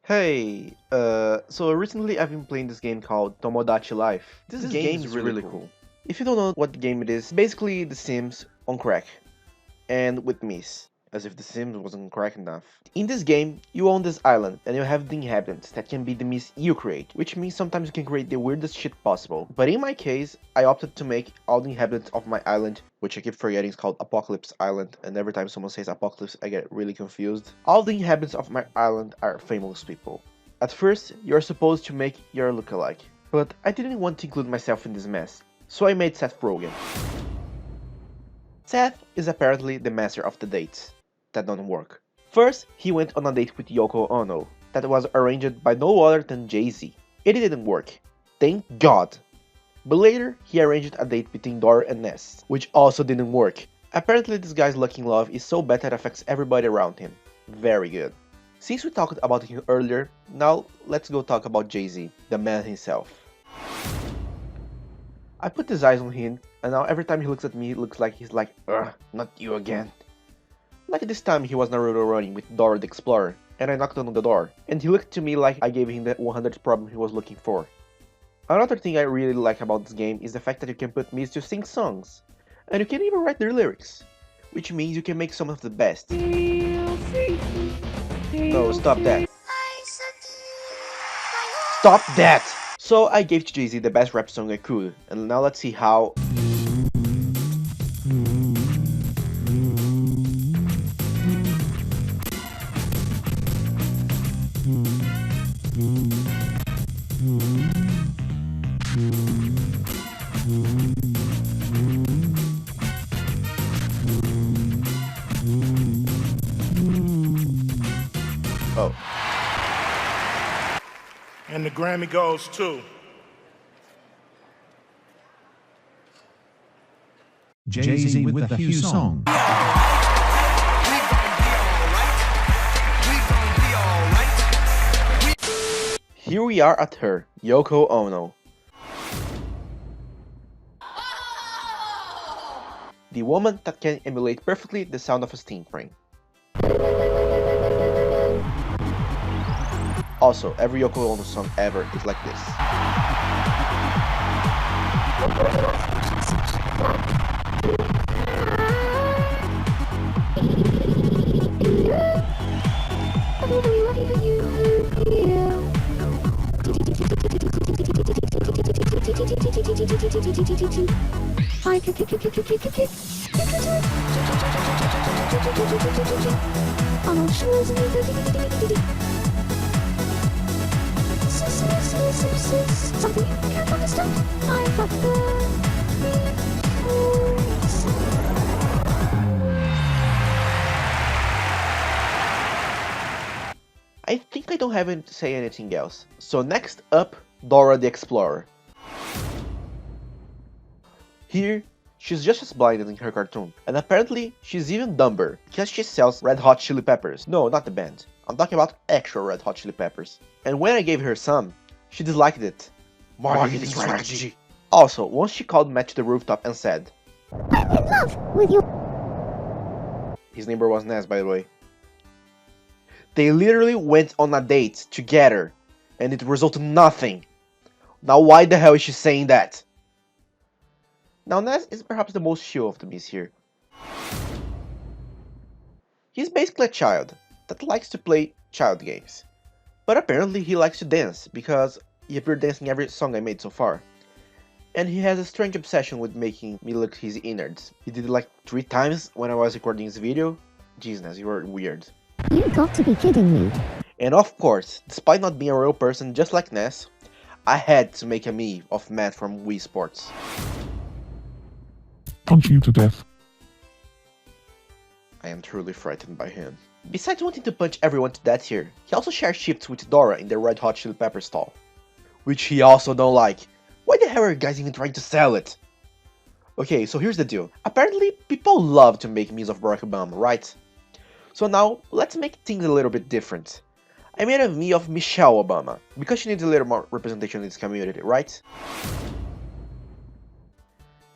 So recently I've been playing this game called Tomodachi Life. This game is really cool. If you don't know what game it is, basically The Sims on crack. And with Miss, as if The Sims wasn't crack enough. In this game, you own this island, and you have the inhabitants that can be the Miss you create, which means sometimes you can create the weirdest shit possible. But in my case, I opted to make all the inhabitants of my island, which I keep forgetting is called Apocalypse Island, and every time someone says Apocalypse, I get really confused. All the inhabitants of my island are famous people. At first, you're supposed to make your lookalike, but I didn't want to include myself in this mess, so I made Seth Rogen. Seth is apparently the master of the dates that don't work. First, he went on a date with Yoko Ono that was arranged by no other than Jay-Z. It didn't work. Thank God. But later, he arranged a date between Dora and Ness, which also didn't work. Apparently this guy's luck in love is so bad that it affects everybody around him. Very good. Since we talked about him earlier, now let's go talk about Jay-Z, the man himself. I put his eyes on him, and now every time he looks at me, it looks like he's like, ugh, not you again. Like this time he was Naruto running with Dora the Explorer, and I knocked on the door, and he looked to me like I gave him the 100th problem he was looking for. Another thing I really like about this game is the fact that you can put Miss to sing songs, and you can even write their lyrics, which means you can make some of the best. No, stop that. Stop that! So I gave to Jay-Z the best rap song I could, and now let's see how... Oh. And the Grammy goes to Jay-Z with the Hugh song. Here we are at her, Yoko Ono. The woman that can emulate perfectly the sound of a steam train. Also, every Yoko Ono song ever is like this. I think I don't have to say anything else. So next up, Dora the Explorer. Here, she's just as blind as in her cartoon, and apparently she's even dumber, because she sells Red Hot Chili Peppers. No, not the band. I'm talking about actual Red Hot Chili Peppers. And when I gave her some, she disliked it. Marketing strategy. Also, once she called Matt to the rooftop and said, "I'm in love with you." His neighbor was Ness, by the way. They literally went on a date together, and it resulted in nothing. Now why the hell is she saying that? Now Ness is perhaps the most chill of the Miss here. He's basically a child that likes to play child games. But apparently he likes to dance, because he appeared dancing every song I made so far. And he has a strange obsession with making me look his innards. He did it like 3 times when I was recording this video. Jeez, Ness, you were weird. You got to be kidding me. And of course, despite not being a real person just like Ness, I had to make a meme of Matt from Wii Sports. Punch you to death. I am truly frightened by him. Besides wanting to punch everyone to death here, he also shares shifts with Dora in the Red Hot Chili Pepper stall. Which he also don't like. Why the hell are you guys even trying to sell it? Okay, so here's the deal. Apparently, people love to make memes of Barack Obama, right? So now, let's make things a little bit different. I made a meme of Michelle Obama, because she needs a little more representation in this community, right?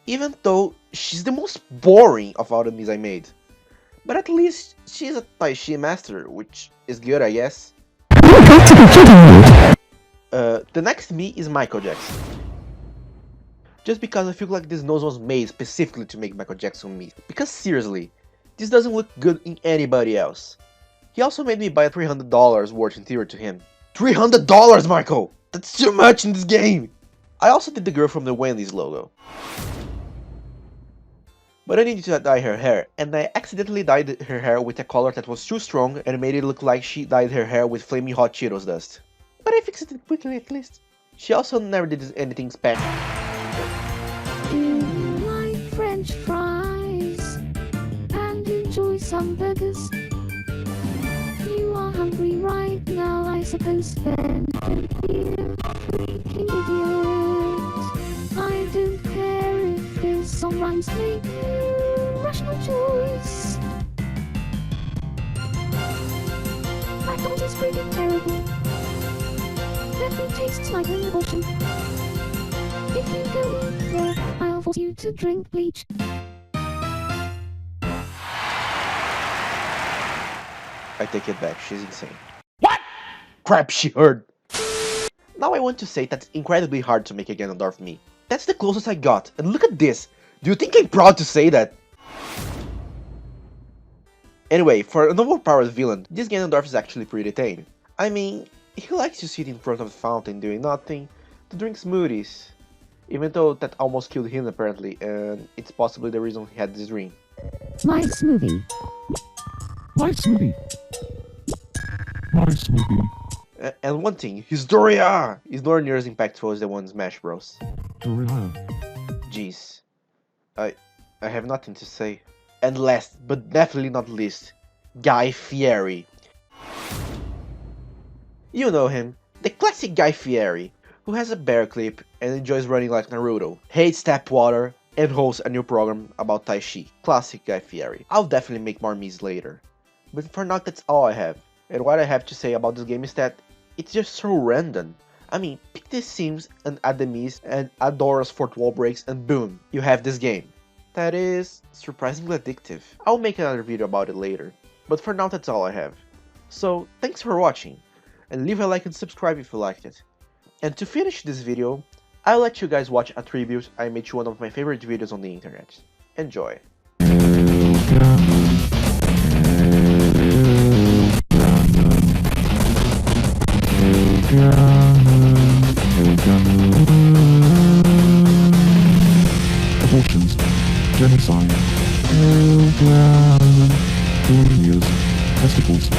Even though she's the most boring of all the memes I made. But at least she's a Tai Chi master, which is good, I guess. You've got to be kidding me. The next me is Michael Jackson. Just because I feel like this nose was made specifically to make Michael Jackson me. Because seriously, this doesn't look good in anybody else. He also made me buy $300 worth in theory to him. $300, Michael! That's too much in this game! I also did the girl from the Wendy's logo. But I needed to dye her hair, and I accidentally dyed her hair with a color that was too strong and made it look like she dyed her hair with flaming hot Cheetos dust. But I fixed it quickly at least. She also never did anything special. Do you like French fries and enjoy some burgers? You are hungry right now, I suppose, then don't be a freaking idiot. I don't care if this song rhymes, make a rational choice. McDonald's is pretty terrible. Their food tastes like an abortion. If you go eat there, I'll force you to drink bleach. I take it back, she's insane. What? Crap, she heard! Now I want to say that it's incredibly hard to make a Ganondorf me. That's the closest I got, and look at this! Do you think I'm proud to say that? Anyway, for an overpowered villain, this Ganondorf is actually pretty tame. I mean, he likes to sit in front of the fountain doing nothing, to drink smoothies. Even though that almost killed him apparently, and it's possibly the reason he had this dream. My smoothie. My smoothie. My smoothie. And one thing, his Doria is nowhere near as impactful as the one in Smash Bros. Doria. Jeez. I have nothing to say. And last, but definitely not least, Guy Fieri. You know him, the classic Guy Fieri, who has a bear clip and enjoys running like Naruto, hates tap water, and hosts a new program about Tai Chi. Classic Guy Fieri. I'll definitely make more memes later. But for now, that's all I have. And what I have to say about this game is that it's just so random. I mean, pick the Sims and add the Mies and add Dora's fourth wall breaks and boom, you have this game. That is surprisingly addictive. I'll make another video about it later. But for now, that's all I have. So, thanks for watching. And leave a like and subscribe if you liked it. And to finish this video, I'll let you guys watch a tribute I made to one of my favorite videos on the internet. Enjoy. Abortions. Genocide. Testicles.